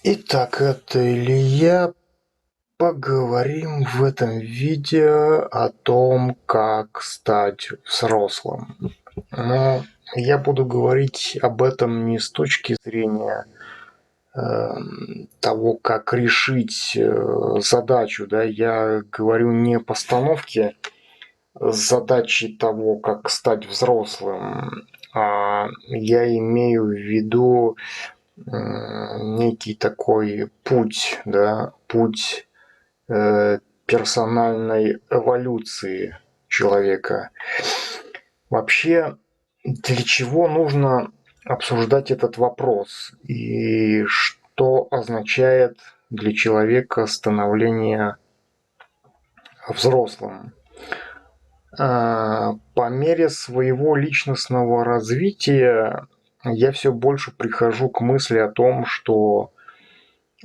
Итак, это Илья. Поговорим в этом видео о том, как стать взрослым. Но я буду говорить об этом не с точки зрения того, как решить задачу. Да? Я говорю не о постановке задачи того, как стать взрослым, а я имею в виду некий такой путь, да, путь персональной эволюции человека. Вообще, для чего нужно обсуждать этот вопрос и что означает для человека становление взрослым? По мере своего личностного развития я все больше прихожу к мысли о том, что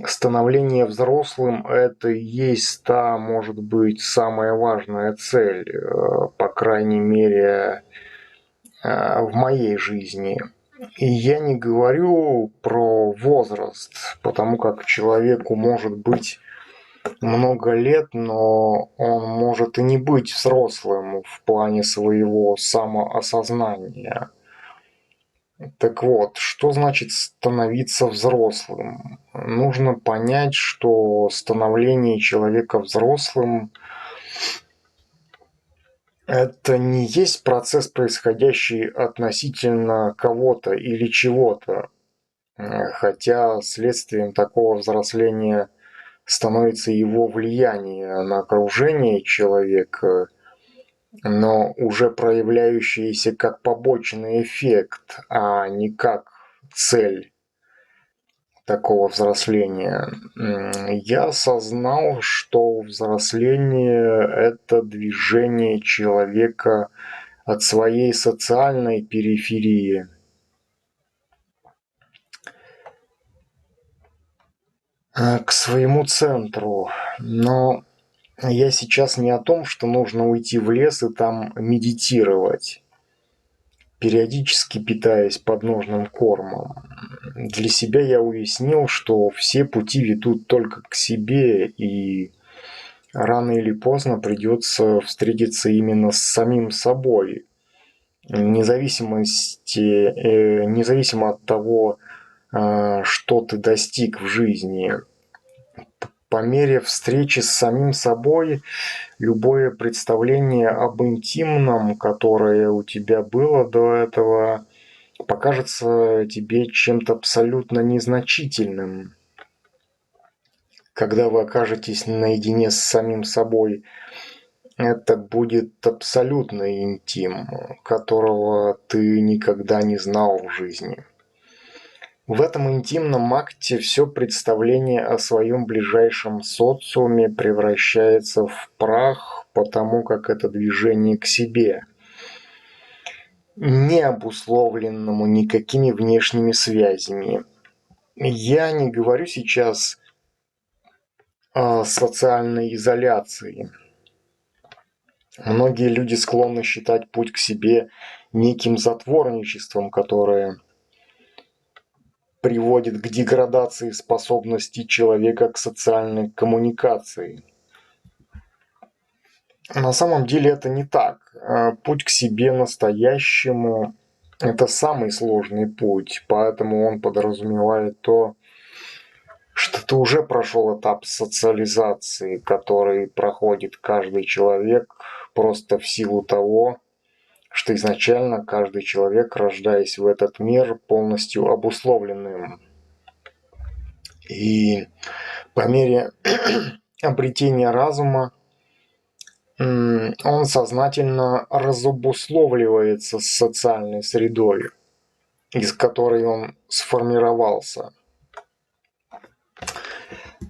становление взрослым – это и есть та, может быть, самая важная цель, по крайней мере, в моей жизни. И я не говорю про возраст, потому как человеку может быть много лет, но он может и не быть взрослым в плане своего самоосознания. Так вот, что значит становиться взрослым? Нужно понять, что становление человека взрослым – это не есть процесс, происходящий относительно кого-то или чего-то, хотя следствием такого взросления становится его влияние на окружение человека, но уже проявляющийся как побочный эффект, а не как цель такого взросления. Я осознал, что взросление – это движение человека от своей социальной периферии к своему центру. Но я сейчас не о том, что нужно уйти в лес и там медитировать, периодически питаясь подножным кормом. Для себя я уяснил, что все пути ведут только к себе, и рано или поздно придется встретиться именно с самим собой, независимо от того, что ты достиг в жизни. По мере встречи с самим собой любое представление об интимном, которое у тебя было до этого, покажется тебе чем-то абсолютно незначительным. Когда вы окажетесь наедине с самим собой, это будет абсолютный интим, которого ты никогда не знал в жизни. В этом интимном акте все представление о своем ближайшем социуме превращается в прах, потому как это движение к себе, не обусловленному никакими внешними связями. Я не говорю сейчас о социальной изоляции. Многие люди склонны считать путь к себе неким затворничеством, которое приводит к деградации способностей человека к социальной коммуникации. На самом деле это не так. Путь к себе настоящему – это самый сложный путь, поэтому он подразумевает то, что ты уже прошел этап социализации, который проходит каждый человек просто в силу того, что изначально каждый человек, рождаясь в этот мир, полностью обусловленным. И по мере обретения разума он сознательно разобусловливается с социальной средой, из которой он сформировался.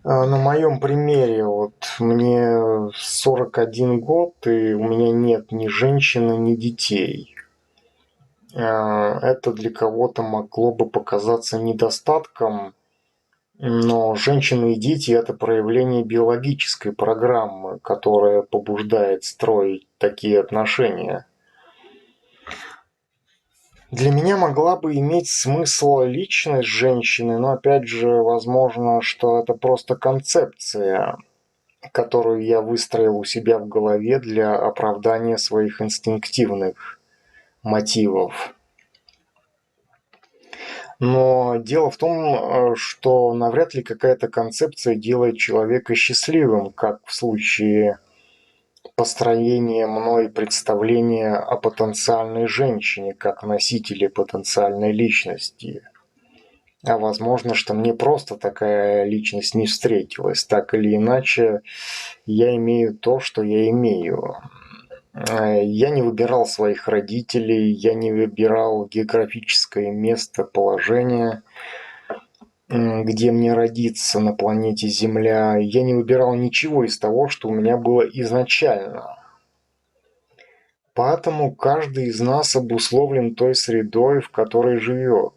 На моем примере, вот мне 41 год, и у меня нет ни женщины, ни детей. Это для кого-то могло бы показаться недостатком, но женщины и дети – это проявление биологической программы, которая побуждает строить такие отношения. Для меня могла бы иметь смысл личность женщины, но опять же, возможно, что это просто концепция, которую я выстроил у себя в голове для оправдания своих инстинктивных мотивов. Но дело в том, что навряд ли какая-то концепция делает человека счастливым, как в случае построения мной представления о потенциальной женщине как носителе потенциальной личности. А возможно, что мне просто такая личность не встретилась. Так или иначе, я имею то, что я имею. Я не выбирал своих родителей, я не выбирал географическое местоположение, где мне родиться на планете Земля. Я не выбирал ничего из того, что у меня было изначально. Поэтому каждый из нас обусловлен той средой, в которой живет.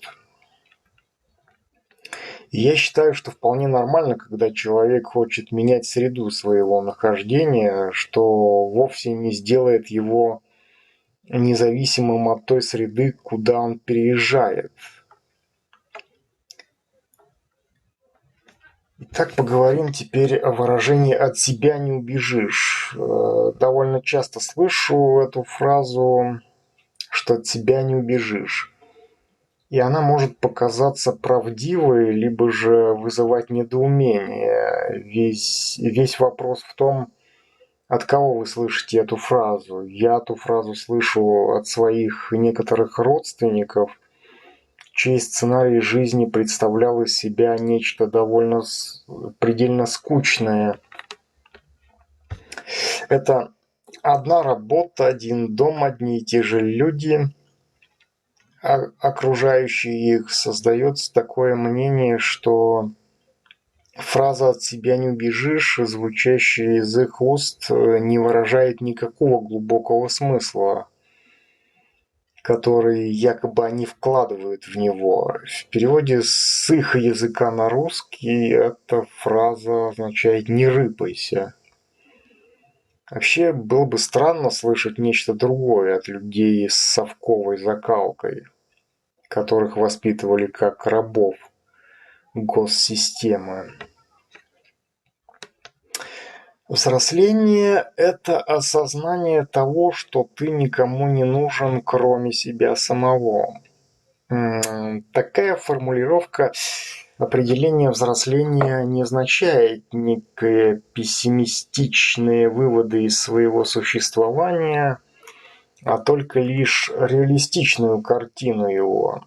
И я считаю, что вполне нормально, когда человек хочет менять среду своего нахождения, что вовсе не сделает его независимым от той среды, куда он переезжает. Итак, поговорим теперь о выражении «от себя не убежишь». Довольно часто слышу эту фразу, что от себя не убежишь. И она может показаться правдивой, либо же вызывать недоумение. Весь вопрос в том, от кого вы слышите эту фразу. Я эту фразу слышу от своих некоторых родственников, чей сценарий жизни представлял из себя нечто довольно предельно скучное. Это одна работа, один дом, одни и те же люди, окружающие их. Создается такое мнение, что фраза «от себя не убежишь», звучащая из их уст, не выражает никакого глубокого смысла, который якобы они вкладывают в него. В переводе с их языка на русский эта фраза означает «не рыпайся». Вообще, было бы странно слышать нечто другое от людей с совковой закалкой, которых воспитывали как рабов госсистемы. Взросление – это осознание того, что ты никому не нужен, кроме себя самого. Такая формулировка определения взросления не означает некие пессимистичные выводы из своего существования, а только лишь реалистичную картину его.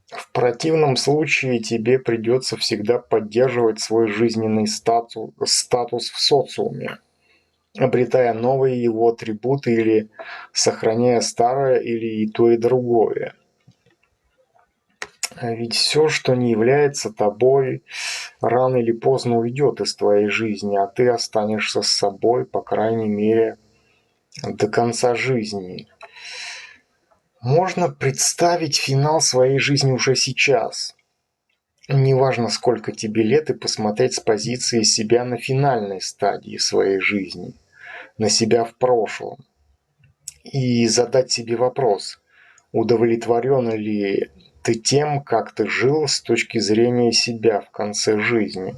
В противном случае тебе придется всегда поддерживать свой жизненный статус в социуме, обретая новые его атрибуты или сохраняя старое, или и то, и другое. А ведь все, что не является тобой, рано или поздно уйдет из твоей жизни, а ты останешься с собой, по крайней мере, до конца жизни. Можно представить финал своей жизни уже сейчас. Неважно, сколько тебе лет, и посмотреть с позиции себя на финальной стадии своей жизни, на себя в прошлом. И задать себе вопрос, удовлетворен ли ты тем, как ты жил с точки зрения себя в конце жизни.